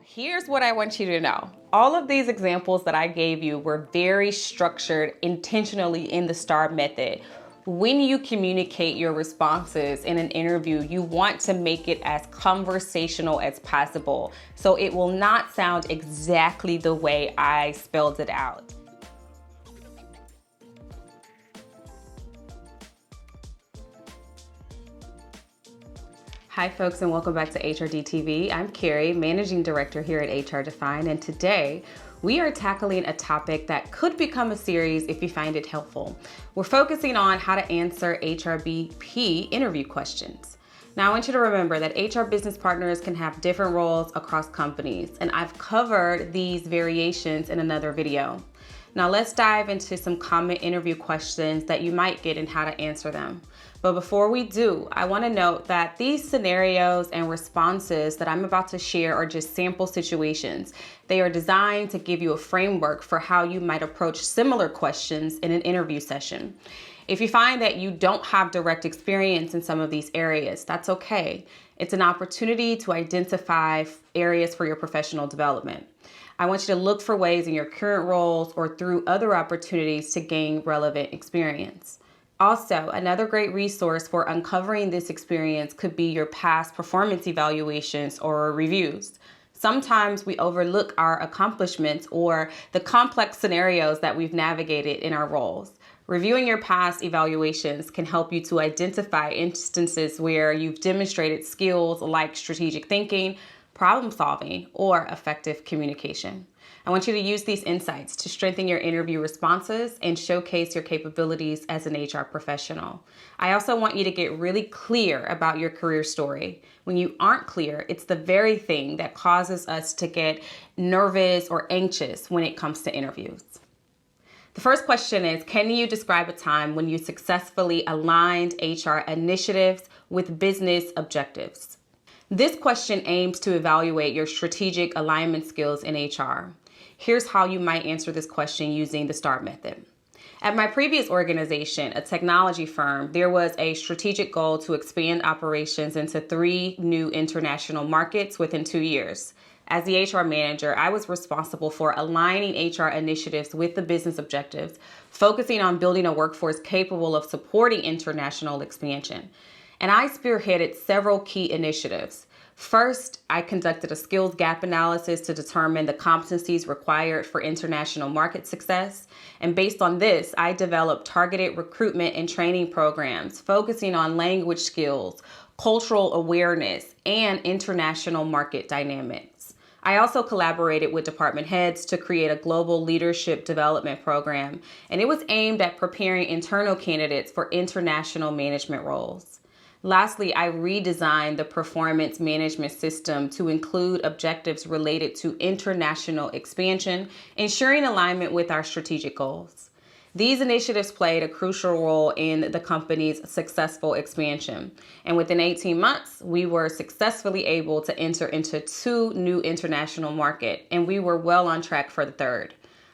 Here's what I want you to know. All of these examples that I gave you were very structured intentionally in the STAR method. When you communicate your responses in an interview, you want to make it as conversational as possible, so it will not sound exactly the way I spelled it out. Hi folks, and welcome back to HRD TV. I'm Carrie, Managing Director here at HRDefine, and today we are tackling a topic that could become a series if you find it helpful. We're focusing on how to answer HRBP interview questions. Now I want you to remember that HR business partners can have different roles across companies, and I've covered these variations in another video. Now let's dive into some common interview questions that you might get and how to answer them. But before we do, I want to note that these scenarios and responses that I'm about to share are just sample situations. They are designed to give you a framework for how you might approach similar questions in an interview session. If you find that you don't have direct experience in some of these areas, that's okay. It's an opportunity to identify areas for your professional development. I want you to look for ways in your current roles or through other opportunities to gain relevant experience. Also, another great resource for uncovering this experience could be your past performance evaluations or reviews. Sometimes we overlook our accomplishments or the complex scenarios that we've navigated in our roles. Reviewing your past evaluations can help you to identify instances where you've demonstrated skills like strategic thinking, problem solving, or effective communication. I want you to use these insights to strengthen your interview responses and showcase your capabilities as an HR professional. I also want you to get really clear about your career story. When you aren't clear, it's the very thing that causes us to get nervous or anxious when it comes to interviews. The first question is, can you describe a time when you successfully aligned HR initiatives with business objectives? This question aims to evaluate your strategic alignment skills in HR. Here's how you might answer this question using the STAR method. At my previous organization, a technology firm, there was a strategic goal to expand operations into 3 new international markets within 2 years. As the HR manager, I was responsible for aligning HR initiatives with the business objectives, focusing on building a workforce capable of supporting international expansion. And I spearheaded several key initiatives. First, I conducted a skills gap analysis to determine the competencies required for international market success. And based on this, I developed targeted recruitment and training programs focusing on language skills, cultural awareness, and international market dynamics. I also collaborated with department heads to create a global leadership development program, and it was aimed at preparing internal candidates for international management roles. Lastly, I redesigned the performance management system to include objectives related to international expansion, ensuring alignment with our strategic goals. These initiatives played a crucial role in the company's successful expansion. And within 18 months, we were successfully able to enter into 2 new international markets, and we were well on track for the 3rd.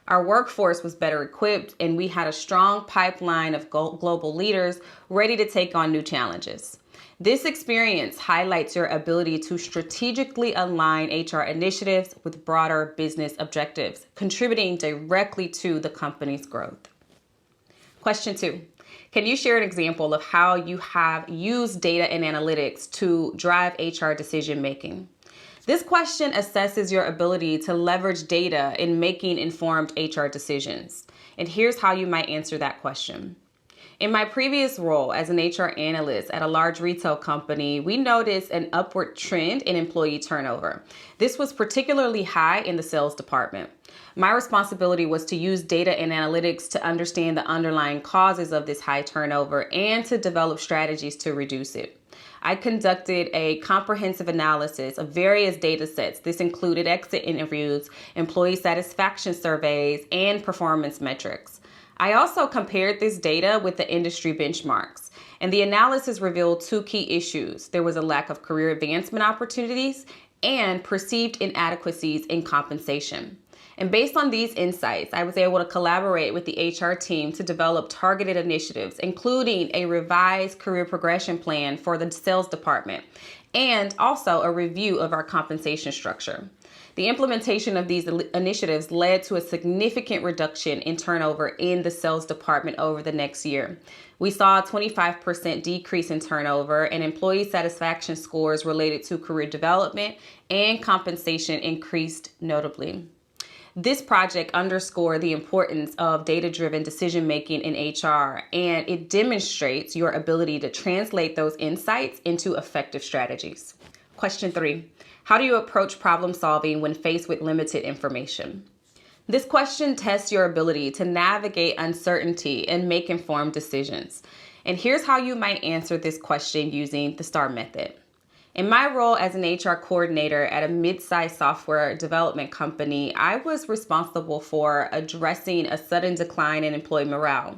Our workforce was better equipped, and we had a strong pipeline of global leaders ready to take on new challenges. This experience highlights your ability to strategically align HR initiatives with broader business objectives, contributing directly to the company's growth. Question 2. Can you share an example of how you have used data and analytics to drive HR decision making? This question assesses your ability to leverage data in making informed HR decisions. And here's how you might answer that question. In my previous role as an HR analyst at a large retail company, we noticed an upward trend in employee turnover. This was particularly high in the sales department. My responsibility was to use data and analytics to understand the underlying causes of this high turnover and to develop strategies to reduce it. I conducted a comprehensive analysis of various data sets. This included exit interviews, employee satisfaction surveys, and performance metrics. I also compared this data with the industry benchmarks, and the analysis revealed 2 key issues. There was a lack of career advancement opportunities and perceived inadequacies in compensation. And based on these insights, I was able to collaborate with the HR team to develop targeted initiatives, including a revised career progression plan for the sales department, and also a review of our compensation structure. The implementation of these initiatives led to a significant reduction in turnover in the sales department over the next year. We saw a 25% decrease in turnover, and employee satisfaction scores related to career development and compensation increased notably. This project underscored the importance of data-driven decision-making in HR, and it demonstrates your ability to translate those insights into effective strategies. Question 3. How do you approach problem solving when faced with limited information? This question tests your ability to navigate uncertainty and make informed decisions. And here's how you might answer this question using the STAR method. In my role as an HR coordinator at a mid-sized software development company, I was responsible for addressing a sudden decline in employee morale.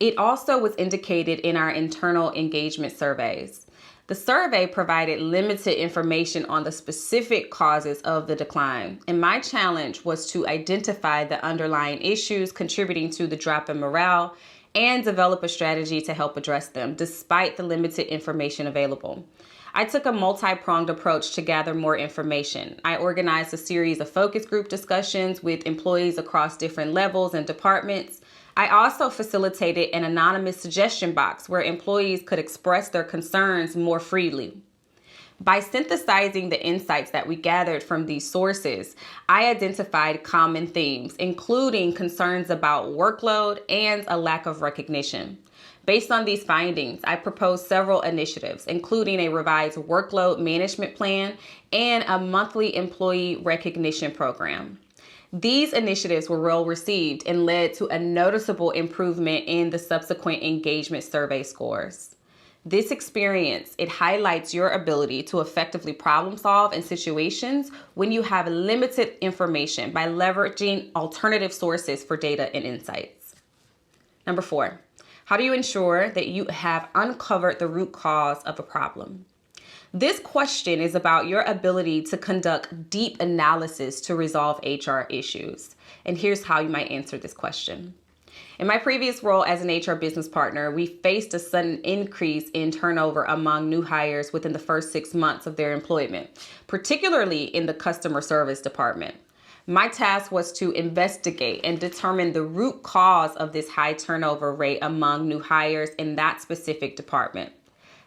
It also was indicated in our internal engagement surveys. The survey provided limited information on the specific causes of the decline, and my challenge was to identify the underlying issues contributing to the drop in morale and develop a strategy to help address them, despite the limited information available. I took a multi-pronged approach to gather more information. I organized a series of focus group discussions with employees across different levels and departments. I also facilitated an anonymous suggestion box where employees could express their concerns more freely. By synthesizing the insights that we gathered from these sources, I identified common themes, including concerns about workload and a lack of recognition. Based on these findings, I proposed several initiatives, including a revised workload management plan and a monthly employee recognition program. These initiatives were well received and led to a noticeable improvement in the subsequent engagement survey scores. This experience, it highlights your ability to effectively problem solve in situations when you have limited information by leveraging alternative sources for data and insights. Number 4. How do you ensure that you have uncovered the root cause of a problem? This question is about your ability to conduct deep analysis to resolve HR issues. And here's how you might answer this question. In my previous role as an HR business partner, we faced a sudden increase in turnover among new hires within the first 6 months of their employment, particularly in the customer service department. My task was to investigate and determine the root cause of this high turnover rate among new hires in that specific department.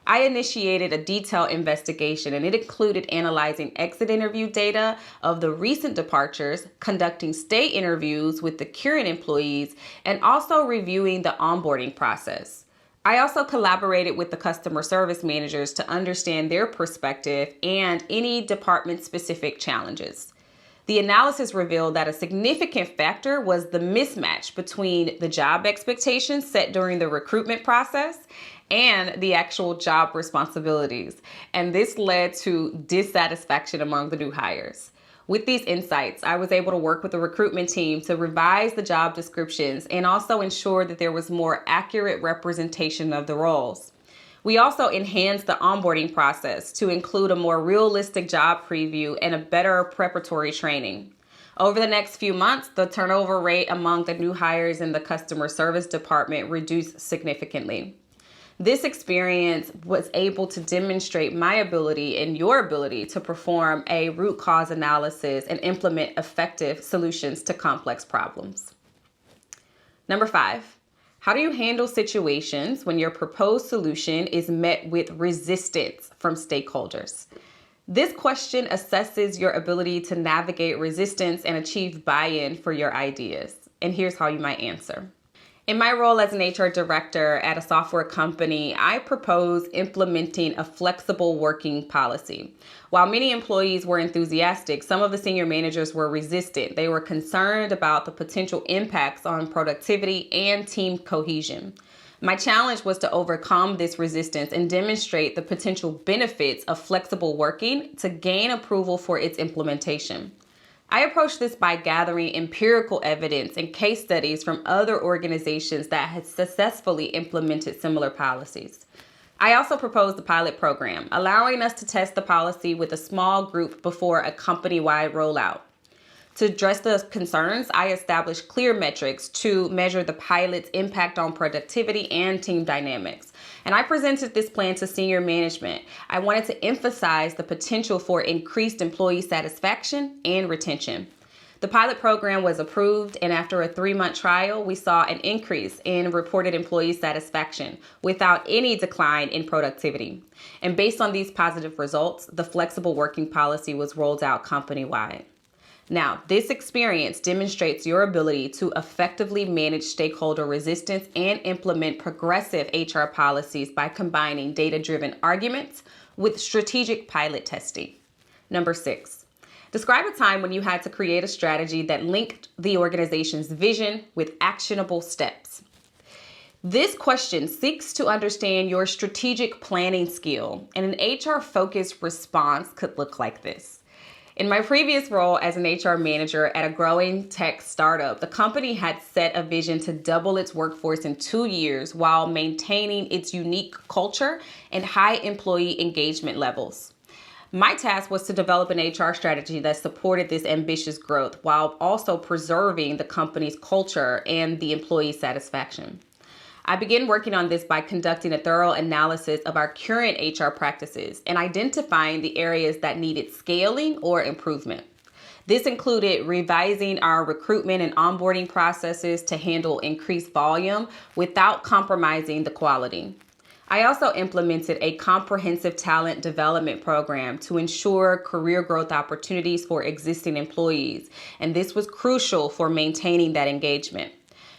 I initiated a detailed investigation, and it included analyzing exit interview data of the recent departures, conducting stay interviews with the current employees, and also reviewing the onboarding process. I also collaborated with the customer service managers to understand their perspective and any department-specific challenges. The analysis revealed that a significant factor was the mismatch between the job expectations set during the recruitment process and the actual job responsibilities. And this led to dissatisfaction among the new hires. With these insights, I was able to work with the recruitment team to revise the job descriptions and also ensure that there was more accurate representation of the roles. We also enhanced the onboarding process to include a more realistic job preview and a better preparatory training. Over the next few months, the turnover rate among the new hires in the customer service department reduced significantly. This experience was able to demonstrate my ability and your ability to perform a root cause analysis and implement effective solutions to complex problems. Number 5. How do you handle situations when your proposed solution is met with resistance from stakeholders? This question assesses your ability to navigate resistance and achieve buy-in for your ideas. And here's how you might answer. In my role as an HR director at a software company, I proposed implementing a flexible working policy. While many employees were enthusiastic, some of the senior managers were resistant. They were concerned about the potential impacts on productivity and team cohesion. My challenge was to overcome this resistance and demonstrate the potential benefits of flexible working to gain approval for its implementation. I approached this by gathering empirical evidence and case studies from other organizations that had successfully implemented similar policies. I also proposed a pilot program, allowing us to test the policy with a small group before a company-wide rollout. To address the concerns, I established clear metrics to measure the pilot's impact on productivity and team dynamics. And I presented this plan to senior management. I wanted to emphasize the potential for increased employee satisfaction and retention. The pilot program was approved, and after a 3-month trial, we saw an increase in reported employee satisfaction without any decline in productivity. And based on these positive results, the flexible working policy was rolled out company-wide. Now, this experience demonstrates your ability to effectively manage stakeholder resistance and implement progressive HR policies by combining data-driven arguments with strategic pilot testing. Number 6, describe a time when you had to create a strategy that linked the organization's vision with actionable steps. This question seeks to understand your strategic planning skill, and an HR-focused response could look like this. In my previous role as an HR manager at a growing tech startup, the company had set a vision to double its workforce in 2 years while maintaining its unique culture and high employee engagement levels. My task was to develop an HR strategy that supported this ambitious growth while also preserving the company's culture and the employee satisfaction. I began working on this by conducting a thorough analysis of our current HR practices and identifying the areas that needed scaling or improvement. This included revising our recruitment and onboarding processes to handle increased volume without compromising the quality. I also implemented a comprehensive talent development program to ensure career growth opportunities for existing employees, and this was crucial for maintaining that engagement.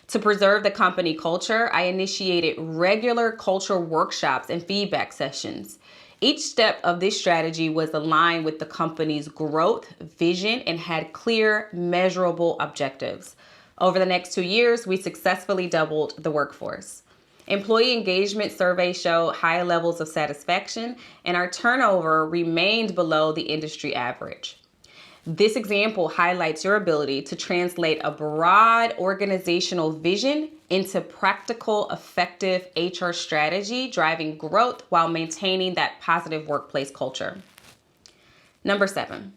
To preserve the company culture, I initiated regular culture workshops and feedback sessions. Each step of this strategy was aligned with the company's growth, vision, and had clear, measurable objectives. Over the next 2 years, we successfully doubled the workforce. Employee engagement surveys showed high levels of satisfaction, and our turnover remained below the industry average. This example highlights your ability to translate a broad organizational vision into practical, effective HR strategy, driving growth while maintaining that positive workplace culture. Number 7,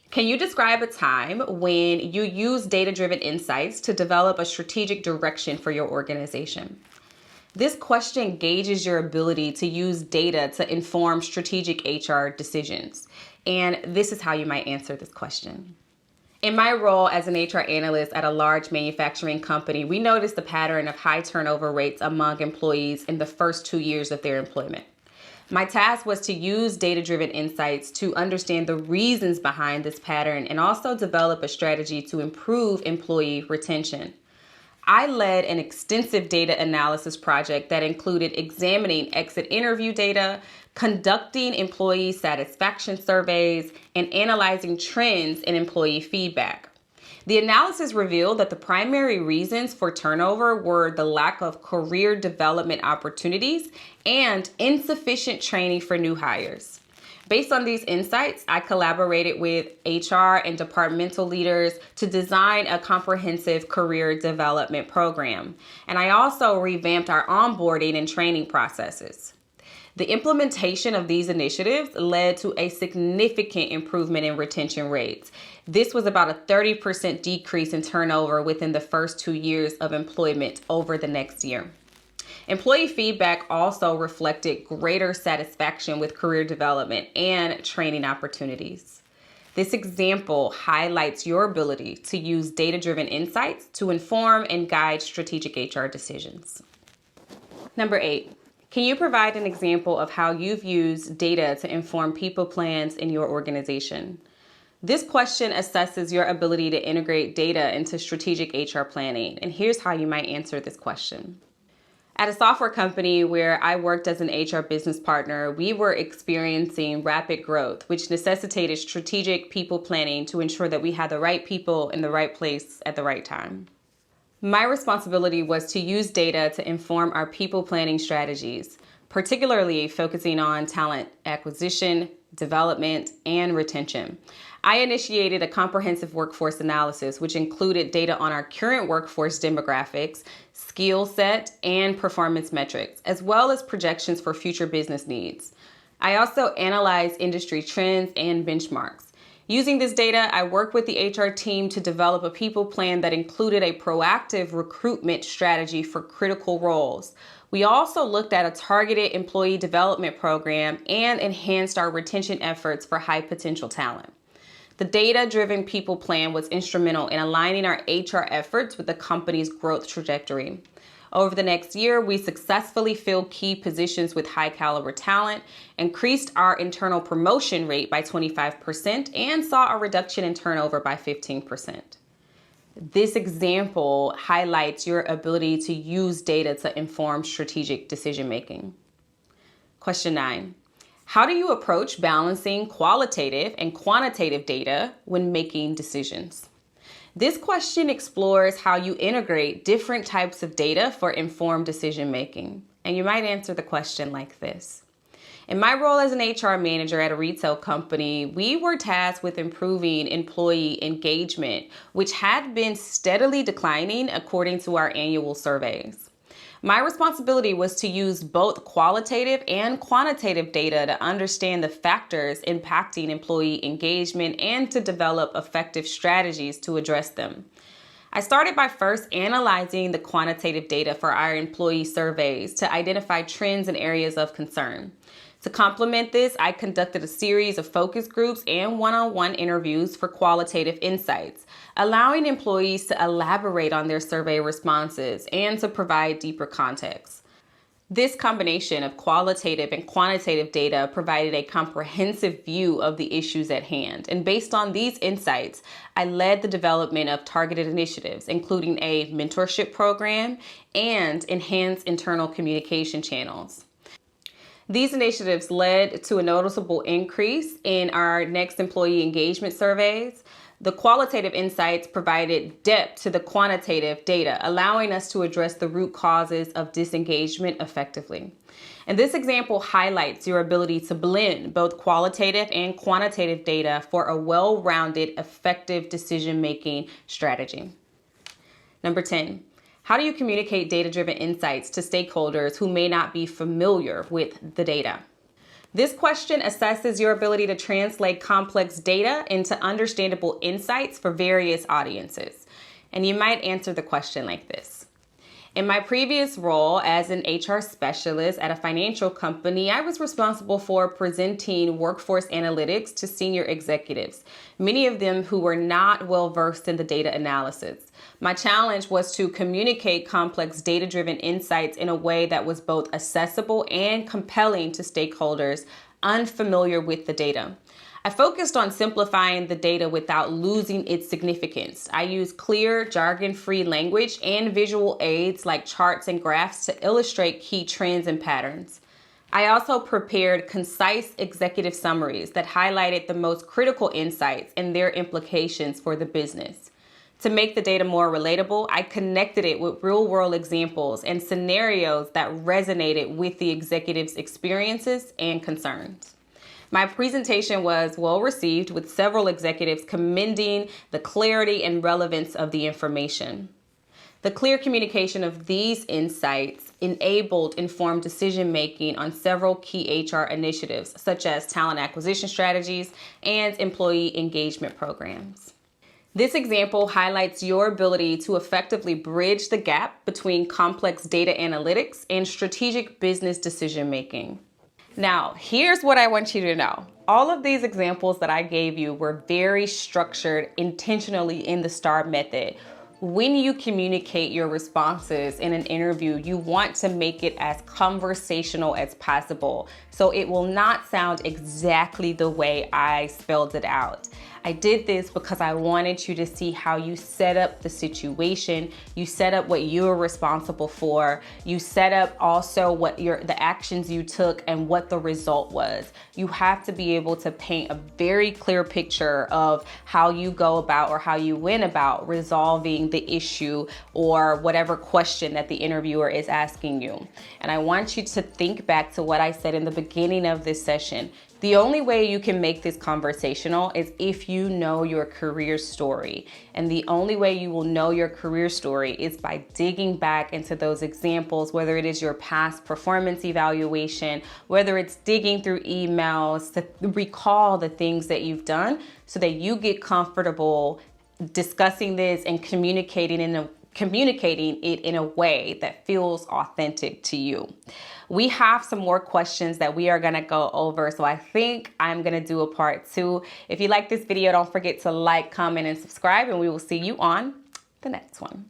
can you describe a time when you used data-driven insights to develop a strategic direction for your organization? This question gauges your ability to use data to inform strategic HR decisions. And this is how you might answer this question. In my role as an HR analyst at a large manufacturing company, we noticed a pattern of high turnover rates among employees in the first 2 years of their employment. My task was to use data-driven insights to understand the reasons behind this pattern and also develop a strategy to improve employee retention. I led an extensive data analysis project that included examining exit interview data, conducting employee satisfaction surveys, and analyzing trends in employee feedback. The analysis revealed that the primary reasons for turnover were the lack of career development opportunities and insufficient training for new hires. Based on these insights, I collaborated with HR and departmental leaders to design a comprehensive career development program. And I also revamped our onboarding and training processes. The implementation of these initiatives led to a significant improvement in retention rates. This was about a 30% decrease in turnover within the first 2 years of employment over the next year. Employee feedback also reflected greater satisfaction with career development and training opportunities. This example highlights your ability to use data-driven insights to inform and guide strategic HR decisions. Number 8, can you provide an example of how you've used data to inform people plans in your organization? This question assesses your ability to integrate data into strategic HR planning, and here's how you might answer this question. At a software company where I worked as an HR business partner, we were experiencing rapid growth, which necessitated strategic people planning to ensure that we had the right people in the right place at the right time. My responsibility was to use data to inform our people planning strategies, particularly focusing on talent acquisition, development, and retention. I initiated a comprehensive workforce analysis, which included data on our current workforce demographics, skill set, and performance metrics, as well as projections for future business needs. I also analyzed industry trends and benchmarks. Using this data, I worked with the HR team to develop a people plan that included a proactive recruitment strategy for critical roles. We also looked at a targeted employee development program and enhanced our retention efforts for high potential talent. The data-driven people plan was instrumental in aligning our HR efforts with the company's growth trajectory. Over the next year, we successfully filled key positions with high caliber talent, increased our internal promotion rate by 25%, and saw a reduction in turnover by 15%. This example highlights your ability to use data to inform strategic decision making. Question 9. How do you approach balancing qualitative and quantitative data when making decisions? This question explores how you integrate different types of data for informed decision making. And you might answer the question like this. In my role as an HR manager at a retail company, we were tasked with improving employee engagement, which had been steadily declining according to our annual surveys. My responsibility was to use both qualitative and quantitative data to understand the factors impacting employee engagement and to develop effective strategies to address them. I started by first analyzing the quantitative data for our employee surveys to identify trends and areas of concern. To complement this, I conducted a series of focus groups and one-on-one interviews for qualitative insights, allowing employees to elaborate on their survey responses and to provide deeper context. This combination of qualitative and quantitative data provided a comprehensive view of the issues at hand. And based on these insights, I led the development of targeted initiatives, including a mentorship program and enhanced internal communication channels. These initiatives led to a noticeable increase in our next employee engagement surveys. The qualitative insights provided depth to the quantitative data, allowing us to address the root causes of disengagement effectively. And this example highlights your ability to blend both qualitative and quantitative data for a well-rounded, effective decision-making strategy. Number 10. How do you communicate data-driven insights to stakeholders who may not be familiar with the data? This question assesses your ability to translate complex data into understandable insights for various audiences. And you might answer the question like this. In my previous role as an HR specialist at a financial company, I was responsible for presenting workforce analytics to senior executives, many of them who were not well versed in the data analysis. My challenge was to communicate complex data-driven insights in a way that was both accessible and compelling to stakeholders unfamiliar with the data. I focused on simplifying the data without losing its significance. I used clear, jargon-free language and visual aids like charts and graphs to illustrate key trends and patterns. I also prepared concise executive summaries that highlighted the most critical insights and their implications for the business. To make the data more relatable, I connected it with real-world examples and scenarios that resonated with the executives' experiences and concerns. My presentation was well received, with several executives commending the clarity and relevance of the information. The clear communication of these insights enabled informed decision-making on several key HR initiatives, such as talent acquisition strategies and employee engagement programs. This example highlights your ability to effectively bridge the gap between complex data analytics and strategic business decision-making. Now, here's what I want you to know. All of these examples that I gave you were very structured intentionally in the STAR method. When you communicate your responses in an interview, you want to make it as conversational as possible, so it will not sound exactly the way I spelled it out. I did this because I wanted you to see how you set up the situation, you set up what you're responsible for, you set up also what the actions you took and what the result was. You have to be able to paint a very clear picture of how you go about or how you went about resolving the issue or whatever question that the interviewer is asking you. And I want you to think back to what I said in the beginning of this session. The only way you can make this conversational is if you know your career story. And the only way you will know your career story is by digging back into those examples, whether it is your past performance evaluation, whether it's digging through emails to recall the things that you've done so that you get comfortable discussing this and communicating it in a way that feels authentic to you. We have some more questions that we are gonna go over, so I think I'm gonna do a part 2. If you like this video, don't forget to like, comment, and subscribe, and we will see you on the next one.